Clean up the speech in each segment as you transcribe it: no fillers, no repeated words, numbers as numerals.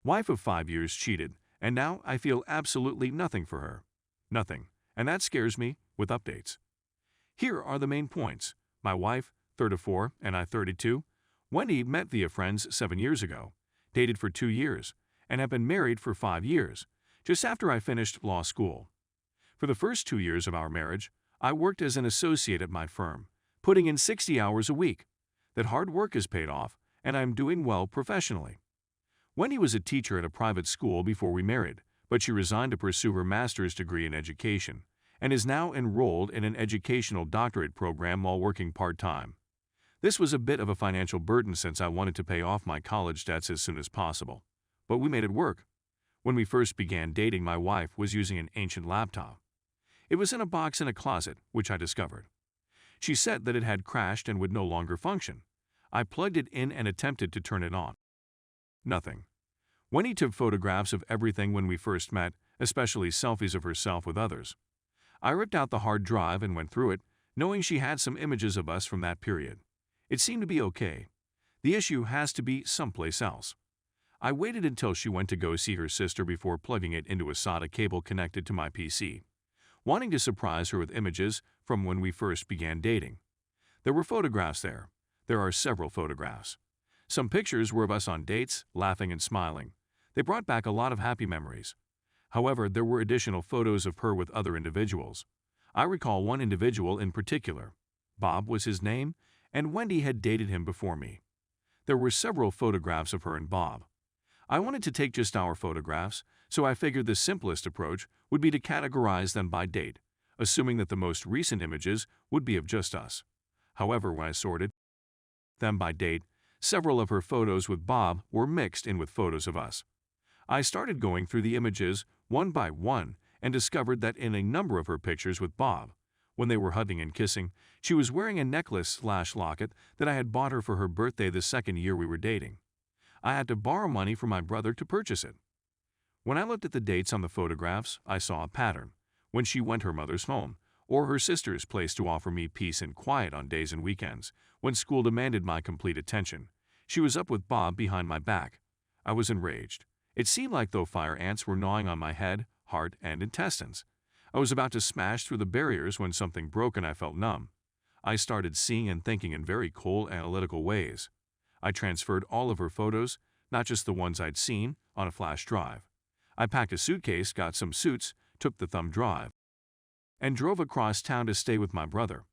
Wife of 5 years cheated, and now I feel absolutely nothing for her. Nothing. And that scares me, with updates. Here are the main points. My wife, 34, and I 32. Wendy met via friends 7 years ago, dated for 2 years, and have been married for 5 years, just after I finished law school. For the first 2 years of our marriage, I worked as an associate at my firm, putting in 60 hours a week. That hard work has paid off, and I am doing well professionally. Wendy was a teacher at a private school before we married, but she resigned to pursue her master's degree in education, and is now enrolled in an educational doctorate program while working part-time. This was a bit of a financial burden since I wanted to pay off my college debts as soon as possible, but we made it work. When we first began dating, my wife was using an ancient laptop. It was in a box in a closet, which I discovered. She said that it had crashed and would no longer function. I plugged it in and attempted to turn it on. Nothing. Wendy took photographs of everything when we first met, especially selfies of herself with others. I ripped out the hard drive and went through it, knowing she had some images of us from that period. It seemed to be okay. The issue has to be someplace else. I waited until she went to go see her sister before plugging it into a SATA cable connected to my PC, wanting to surprise her with images from when we first began dating. There were photographs there. There are several photographs. Some pictures were of us on dates, laughing and smiling. They brought back a lot of happy memories. However, there were additional photos of her with other individuals. I recall one individual in particular. Bob was his name, and Wendy had dated him before me. There were several photographs of her and Bob. I wanted to take just our photographs, so I figured the simplest approach would be to categorize them by date, assuming that the most recent images would be of just us. However, when I sorted them by date, several of her photos with Bob were mixed in with photos of us. I started going through the images one by one and discovered that in a number of her pictures with Bob, when they were hugging and kissing, she was wearing a necklace/locket that I had bought her for her birthday the second year we were dating. I had to borrow money from my brother to purchase it. When I looked at the dates on the photographs, I saw a pattern. When she went her mother's home, or her sister's place to offer me peace and quiet on days and weekends, when school demanded my complete attention, she was up with Bob behind my back. I was enraged. It seemed like though fire ants were gnawing on my head, heart, and intestines. I was about to smash through the barriers when something broke and I felt numb. I started seeing and thinking in very cold, analytical ways. I transferred all of her photos, not just the ones I'd seen, on a flash drive. I packed a suitcase, got some suits, took the thumb drive, and drove across town to stay with my brother.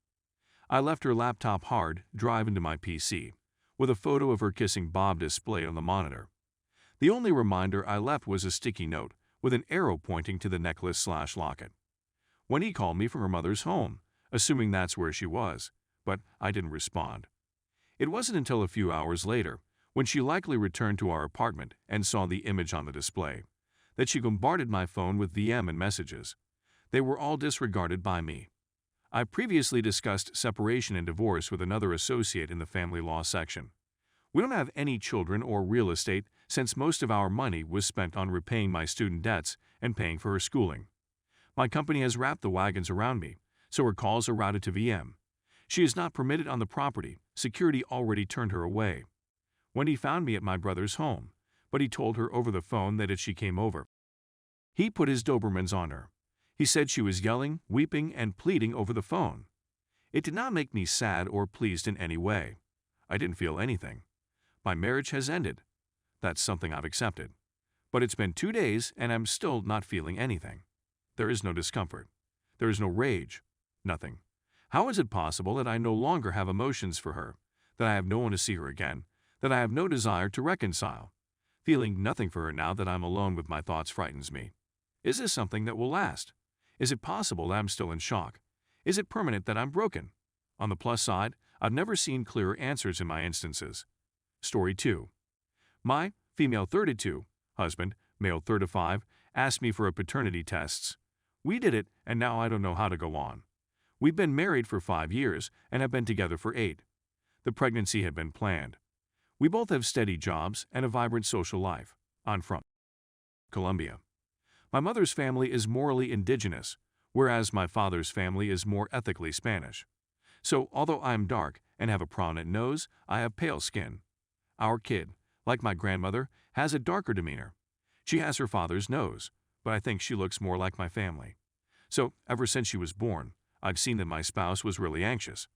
I left her laptop hard drive into my PC, with a photo of her kissing Bob displayed on the monitor. The only reminder I left was a sticky note with an arrow pointing to the necklace/locket. When he called me from her mother's home, assuming that's where she was, but I didn't respond. It wasn't until a few hours later, when she likely returned to our apartment and saw the image on the display, that she bombarded my phone with VM and messages. They were all disregarded by me. I previously discussed separation and divorce with another associate in the family law section. We don't have any children or real estate since most of our money was spent on repaying my student debts and paying for her schooling. My company has wrapped the wagons around me, so her calls are routed to VM. She is not permitted on the property. Security already turned her away. Wendy found me at my brother's home, but he told her over the phone that if she came over, he put his Dobermans on her. He said she was yelling, weeping, and pleading over the phone. It did not make me sad or pleased in any way. I didn't feel anything. My marriage has ended. That's something I've accepted. But it's been 2 days and I'm still not feeling anything. There is no discomfort. There is no rage. Nothing. How is it possible that I no longer have emotions for her, that I have no one to see her again, that I have no desire to reconcile? Feeling nothing for her now that I'm alone with my thoughts frightens me. Is this something that will last? Is it possible that I'm still in shock? Is it permanent that I'm broken? On the plus side, I've never seen clearer answers in my instances. Story 2. My, female 32, husband, male 35, asked me for a paternity tests. We did it, and now I don't know how to go on. We've been married for 5 years and have been together for 8. The pregnancy had been planned. We both have steady jobs and a vibrant social life. I'm from Colombia. My mother's family is morally indigenous, whereas my father's family is more ethically Spanish. So, although I am dark and have a prominent nose, I have pale skin. Our kid, like my grandmother, has a darker demeanor, She has her father's nose, but I think she looks more like my family. So, ever since she was born, I've seen that my spouse was really anxious.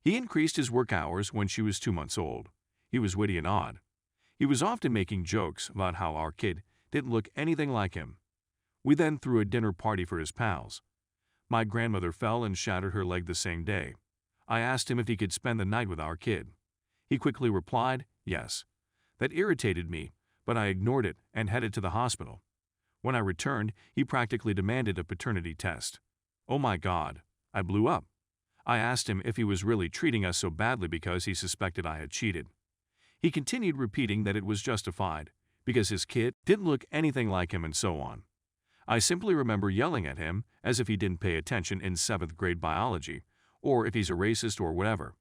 He increased his work hours when she was 2 months old. He was witty and odd. He was often making jokes about how our kid didn't look anything like him. We then threw a dinner party for his pals. My grandmother fell and shattered her leg the same day. I asked him if he could spend the night with our kid. He quickly replied, yes. That irritated me, but I ignored it and headed to the hospital. When I returned, he practically demanded a paternity test. Oh my God, I blew up. I asked him if he was really treating us so badly because he suspected I had cheated. He continued repeating that it was justified, because his kid didn't look anything like him and so on. I simply remember yelling at him as if he didn't pay attention in 7th grade biology, or if he's a racist or whatever.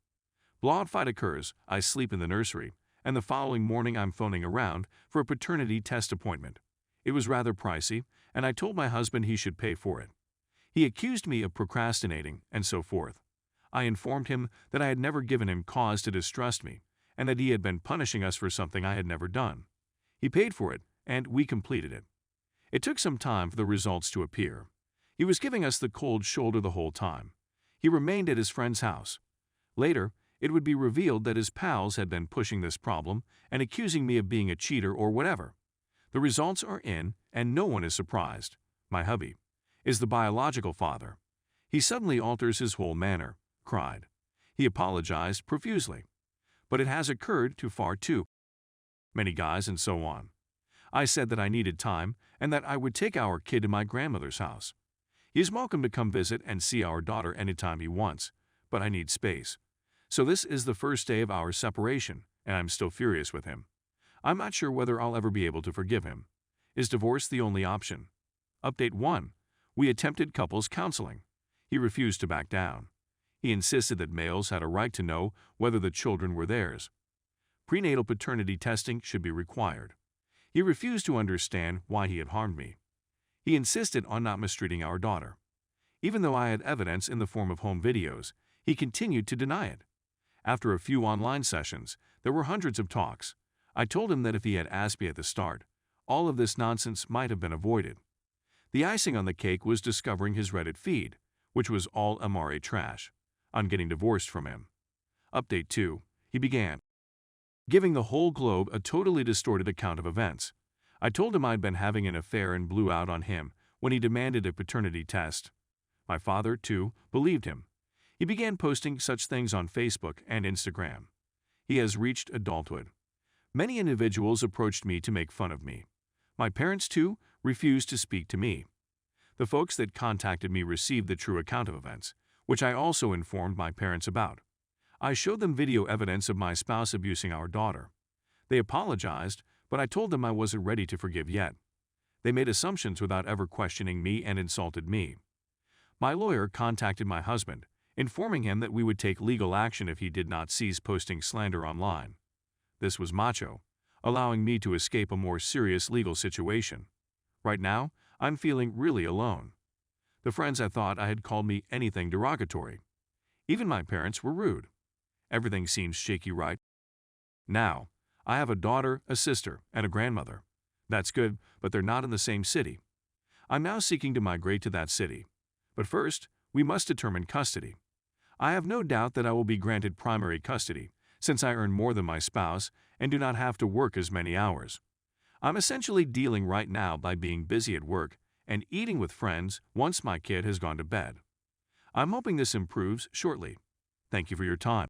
Blowout fight occurs, I sleep in the nursery, and the following morning I'm phoning around for a paternity test appointment. It was rather pricey, and I told my husband he should pay for it. He accused me of procrastinating, and so forth. I informed him that I had never given him cause to distrust me, and that he had been punishing us for something I had never done. He paid for it, and we completed it. It took some time for the results to appear. He was giving us the cold shoulder the whole time. He remained at his friend's house. Later, it would be revealed that his pals had been pushing this problem and accusing me of being a cheater or whatever. The results are in, and no one is surprised. My hubby is the biological father. He suddenly alters his whole manner, cried. He apologized profusely. But it has occurred to far too many guys and so on. I said that I needed time and that I would take our kid to my grandmother's house. He is welcome to come visit and see our daughter anytime he wants, but I need space. So this is the first day of our separation, and I'm still furious with him. I'm not sure whether I'll ever be able to forgive him. Is divorce the only option? Update 1. We attempted couples counseling. He refused to back down. He insisted that males had a right to know whether the children were theirs. Prenatal paternity testing should be required. He refused to understand why he had harmed me. He insisted on not mistreating our daughter. Even though I had evidence in the form of home videos, he continued to deny it. After a few online sessions, there were hundreds of talks. I told him that if he had asked me at the start, all of this nonsense might have been avoided. The icing on the cake was discovering his Reddit feed, which was all MRA trash, on getting divorced from him. Update 2. He began giving the whole globe a totally distorted account of events. I told him I'd been having an affair and blew out on him when he demanded a paternity test. My father, too, believed him. He began posting such things on Facebook and Instagram. He has reached adulthood. Many individuals approached me to make fun of me. My parents, too, refused to speak to me. The folks that contacted me received the true account of events, which I also informed my parents about. I showed them video evidence of my spouse abusing our daughter. They apologized, but I told them I wasn't ready to forgive yet. They made assumptions without ever questioning me and insulted me. My lawyer contacted my husband, informing him that we would take legal action if he did not cease posting slander online. This was macho, allowing me to escape a more serious legal situation. Right now, I'm feeling really alone. The friends I thought I had called me anything derogatory. Even my parents were rude. Everything seems shaky right now. I have a daughter, a sister, and a grandmother. That's good, but they're not in the same city. I'm now seeking to migrate to that city. But first, we must determine custody. I have no doubt that I will be granted primary custody, since I earn more than my spouse and do not have to work as many hours. I'm essentially dealing right now by being busy at work and eating with friends once my kid has gone to bed. I'm hoping this improves shortly. Thank you for your time.